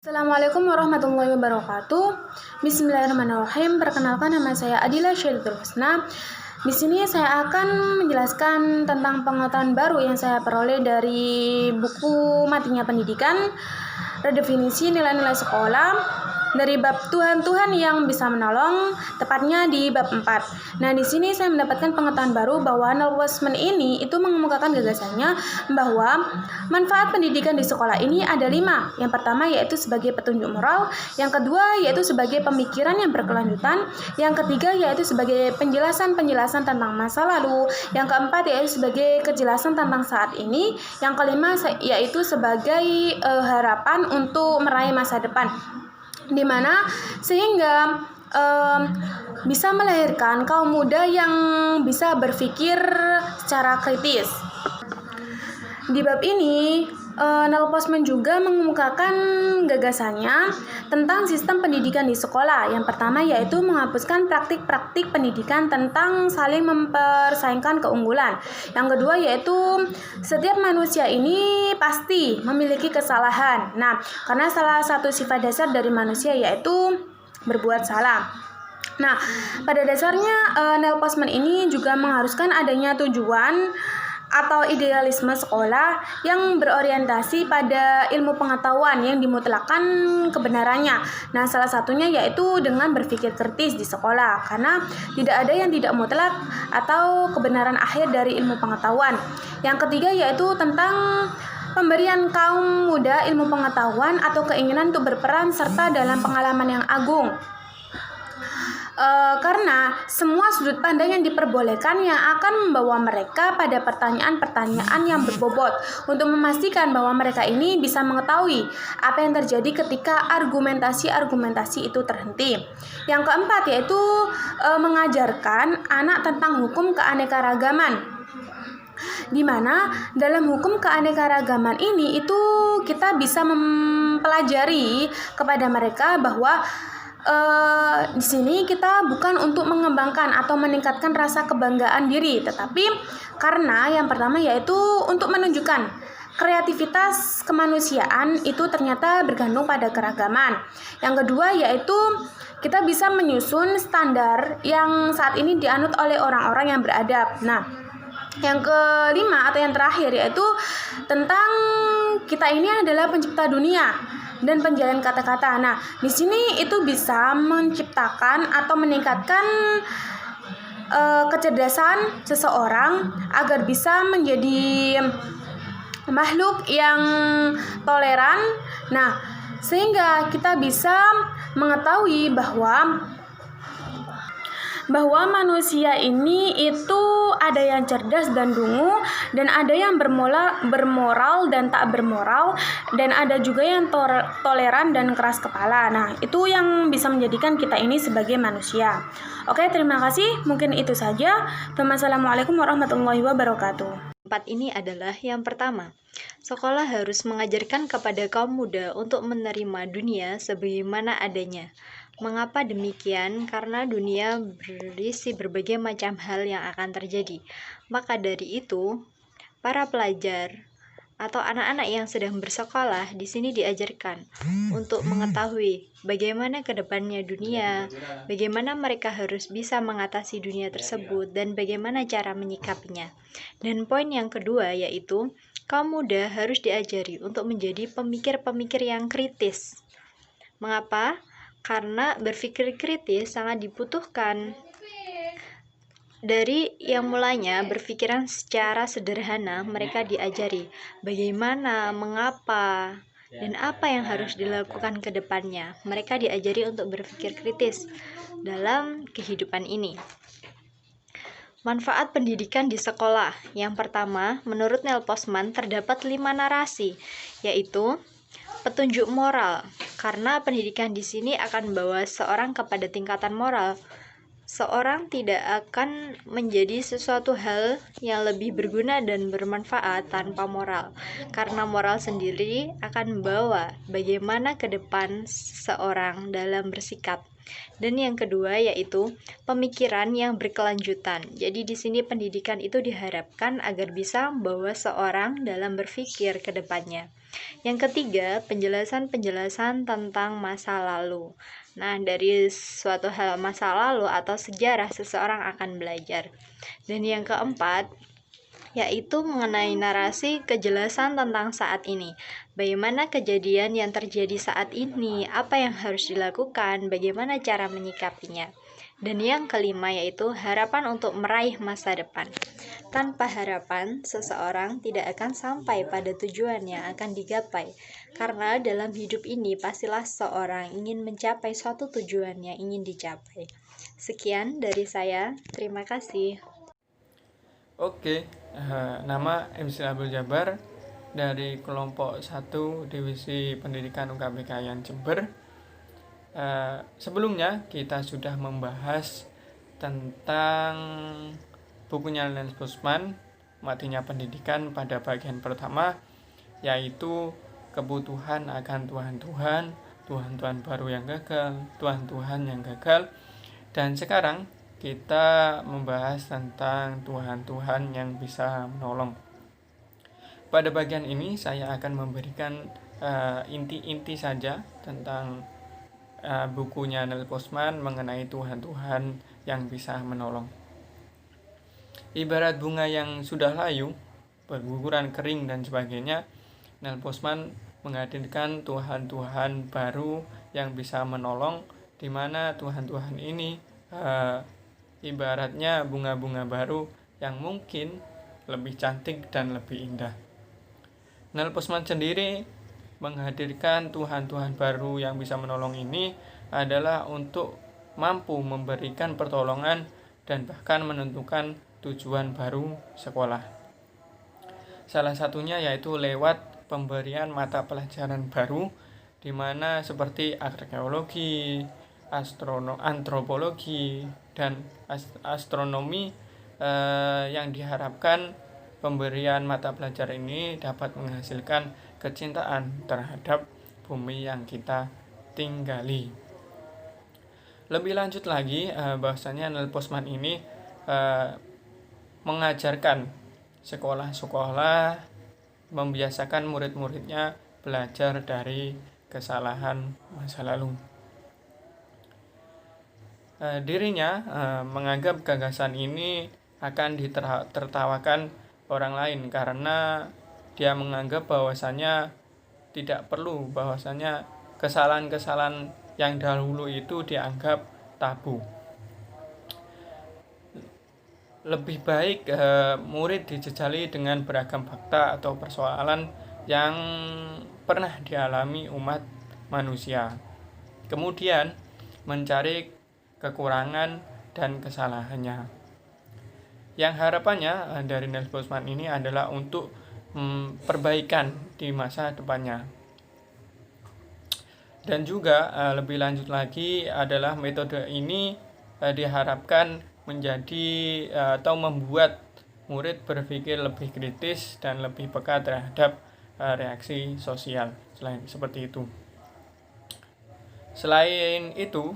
Assalamualaikum warahmatullahi wabarakatuh. Bismillahirrahmanirrahim. Perkenalkan, nama saya Adila Syaritul Husna. Di sini saya akan menjelaskan tentang pengetahuan baru yang saya peroleh dari buku Matinya Pendidikan, Redefinisi Nilai-nilai Sekolah, dari bab Tuhan yang bisa menolong, tepatnya di bab 4. Nah, di sini saya mendapatkan pengetahuan baru bahwa Neil Postman ini itu mengemukakan gagasannya bahwa manfaat pendidikan di sekolah ini ada 5. Yang pertama yaitu sebagai petunjuk moral, yang kedua yaitu sebagai pemikiran yang berkelanjutan, yang ketiga yaitu sebagai penjelasan tentang masa lalu, yang keempat yaitu sebagai kejelasan tentang saat ini, yang kelima yaitu sebagai harapan untuk meraih masa depan, dimana sehingga bisa melahirkan kaum muda yang bisa berpikir secara kritis. Di bab ini, Neil Postman juga mengemukakan gagasannya tentang sistem pendidikan di sekolah. Yang pertama yaitu menghapuskan praktik-praktik pendidikan tentang saling mempersaingkan keunggulan. Yang kedua yaitu setiap manusia ini pasti memiliki kesalahan. Nah, karena salah satu sifat dasar dari manusia yaitu berbuat salah. Nah, pada dasarnya Neil Postman ini juga mengharuskan adanya tujuan atau idealisme sekolah yang berorientasi pada ilmu pengetahuan yang dimutlakkan kebenarannya. Nah, salah satunya yaitu dengan berpikir kritis di sekolah, karena tidak ada yang tidak mutlak atau kebenaran akhir dari ilmu pengetahuan. Yang ketiga yaitu tentang pemberian kaum muda ilmu pengetahuan atau keinginan untuk berperan serta dalam pengalaman yang agung. Karena semua sudut pandang yang diperbolehkan yang akan membawa mereka pada pertanyaan-pertanyaan yang berbobot untuk memastikan bahwa mereka ini bisa mengetahui apa yang terjadi ketika argumentasi itu terhenti. Yang keempat yaitu mengajarkan anak tentang hukum keanekaragaman, di mana dalam hukum keanekaragaman ini itu kita bisa mempelajari kepada mereka bahwa di sini kita bukan untuk mengembangkan atau meningkatkan rasa kebanggaan diri, tetapi karena yang pertama yaitu untuk menunjukkan kreativitas kemanusiaan itu ternyata bergantung pada keragaman. Yang kedua yaitu kita bisa menyusun standar yang saat ini dianut oleh orang-orang yang beradab. Nah, yang kelima atau yang terakhir yaitu tentang kita ini adalah pencipta dunia dan penjalan kata-kata. Nah, di sini itu bisa menciptakan atau meningkatkan kecerdasan seseorang agar bisa menjadi makhluk yang toleran. Nah, sehingga kita bisa mengetahui bahwa manusia ini itu ada yang cerdas dan dungu, dan ada yang bermoral dan tak bermoral, dan ada juga yang toleran dan keras kepala. Nah, itu yang bisa menjadikan kita ini sebagai manusia. Oke, terima kasih. Mungkin itu saja. Wassalamualaikum warahmatullahi wabarakatuh. Empat ini adalah yang pertama, sekolah harus mengajarkan kepada kaum muda untuk menerima dunia sebagaimana adanya. Mengapa demikian? Karena dunia berisi berbagai macam hal yang akan terjadi. Maka dari itu, para pelajar atau anak-anak yang sedang bersekolah di sini diajarkan untuk mengetahui bagaimana ke depannya dunia, bagaimana mereka harus bisa mengatasi dunia tersebut, dan bagaimana cara menyikapinya. Dan poin yang kedua yaitu kaum muda harus diajari untuk menjadi pemikir-pemikir yang kritis. Mengapa? Karena berpikir kritis sangat dibutuhkan. Dari yang mulanya berpikiran secara sederhana, mereka diajari bagaimana, mengapa, dan apa yang harus dilakukan ke depannya. Mereka diajari untuk berpikir kritis dalam kehidupan ini. Manfaat pendidikan di sekolah. Yang pertama, menurut Neil Postman terdapat 5 narasi, yaitu petunjuk moral, karena pendidikan di sini akan membawa seorang kepada tingkatan moral. Seorang tidak akan menjadi sesuatu hal yang lebih berguna dan bermanfaat tanpa moral, karena moral sendiri akan membawa bagaimana ke depan seseorang dalam bersikap. Dan yang kedua yaitu pemikiran yang berkelanjutan. Jadi di sini pendidikan itu diharapkan agar bisa membawa seorang dalam berpikir ke depannya. Yang ketiga, penjelasan-penjelasan tentang masa lalu. Nah, dari suatu hal masa lalu atau sejarah seseorang akan belajar. Dan yang keempat, yaitu mengenai narasi kejelasan tentang saat ini. Bagaimana kejadian yang terjadi saat ini, apa yang harus dilakukan, bagaimana cara menyikapinya. Dan yang kelima yaitu harapan untuk meraih masa depan. Tanpa harapan, seseorang tidak akan sampai pada tujuan yang akan digapai. Karena dalam hidup ini pastilah seorang ingin mencapai suatu tujuan yang ingin dicapai. Sekian dari saya, terima kasih. Oke, nama MC Abdul Jabar dari kelompok 1 Divisi Pendidikan UKBK Yan Jember. Sebelumnya kita sudah membahas tentang bukunya Nels Postman, Matinya Pendidikan pada bagian pertama, yaitu kebutuhan akan Tuhan-Tuhan, Tuhan-Tuhan baru yang gagal, Tuhan-Tuhan yang gagal. Dan sekarang kita membahas tentang Tuhan-Tuhan yang bisa menolong. Pada bagian ini saya akan memberikan inti-inti saja tentang bukunya Nels Postman mengenai Tuhan-Tuhan yang bisa menolong. Ibarat bunga yang sudah layu, berguguran kering dan sebagainya, Nels Postman menghadirkan Tuhan-Tuhan baru yang bisa menolong, di mana Tuhan-Tuhan ini ibaratnya bunga-bunga baru yang mungkin lebih cantik dan lebih indah. Nels Postman sendiri menghadirkan Tuhan-Tuhan baru yang bisa menolong ini adalah untuk mampu memberikan pertolongan dan bahkan menentukan tujuan baru sekolah. Salah satunya yaitu lewat pemberian mata pelajaran baru, di mana seperti arkeologi, antropologi, dan astronomi yang diharapkan pemberian mata pelajaran ini dapat menghasilkan kecintaan terhadap bumi yang kita tinggali. Lebih lanjut lagi, bahwasanya Nels Postman ini mengajarkan sekolah-sekolah membiasakan murid-muridnya belajar dari kesalahan masa lalu. Dirinya menganggap gagasan ini akan ditertawakan orang lain karena dia menganggap bahwasanya tidak perlu, bahwasanya kesalahan-kesalahan yang dahulu itu dianggap tabu. Lebih baik murid dijejali dengan beragam fakta atau persoalan yang pernah dialami umat manusia. Kemudian mencari kekurangan dan kesalahannya. Yang harapannya dari Nels Postman ini adalah untuk perbaikan di masa depannya. Dan juga lebih lanjut lagi adalah metode ini diharapkan menjadi atau membuat murid berpikir lebih kritis dan lebih peka terhadap reaksi sosial. Seperti itu. Selain itu,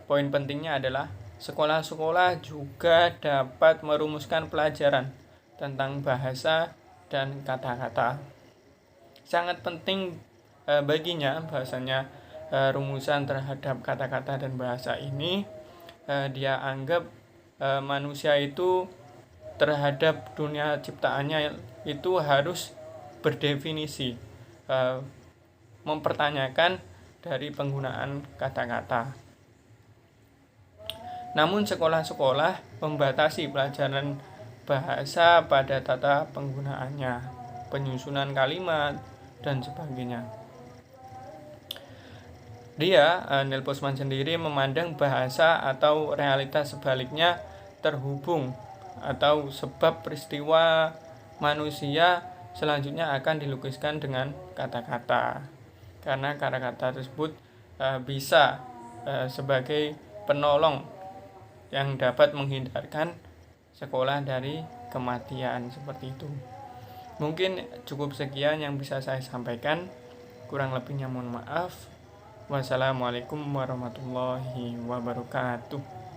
poin pentingnya adalah sekolah-sekolah juga dapat merumuskan pelajaran tentang bahasa dan kata-kata. Sangat penting baginya bahasanya rumusan terhadap kata-kata dan bahasa ini. Dia anggap manusia itu terhadap dunia ciptaannya itu harus berdefinisi, mempertanyakan dari penggunaan kata-kata. Namun sekolah-sekolah membatasi pelajaran bahasa pada tata penggunaannya, penyusunan kalimat, dan sebagainya. Nels Postman sendiri memandang bahasa atau realitas sebaliknya terhubung atau sebab peristiwa manusia selanjutnya akan dilukiskan dengan kata-kata. Karena kata-kata tersebut bisa sebagai penolong yang dapat menghindarkan sekolah dari kematian, seperti itu. Mungkin cukup sekian yang bisa saya sampaikan. Kurang lebihnya mohon maaf. Wassalamualaikum warahmatullahi wabarakatuh.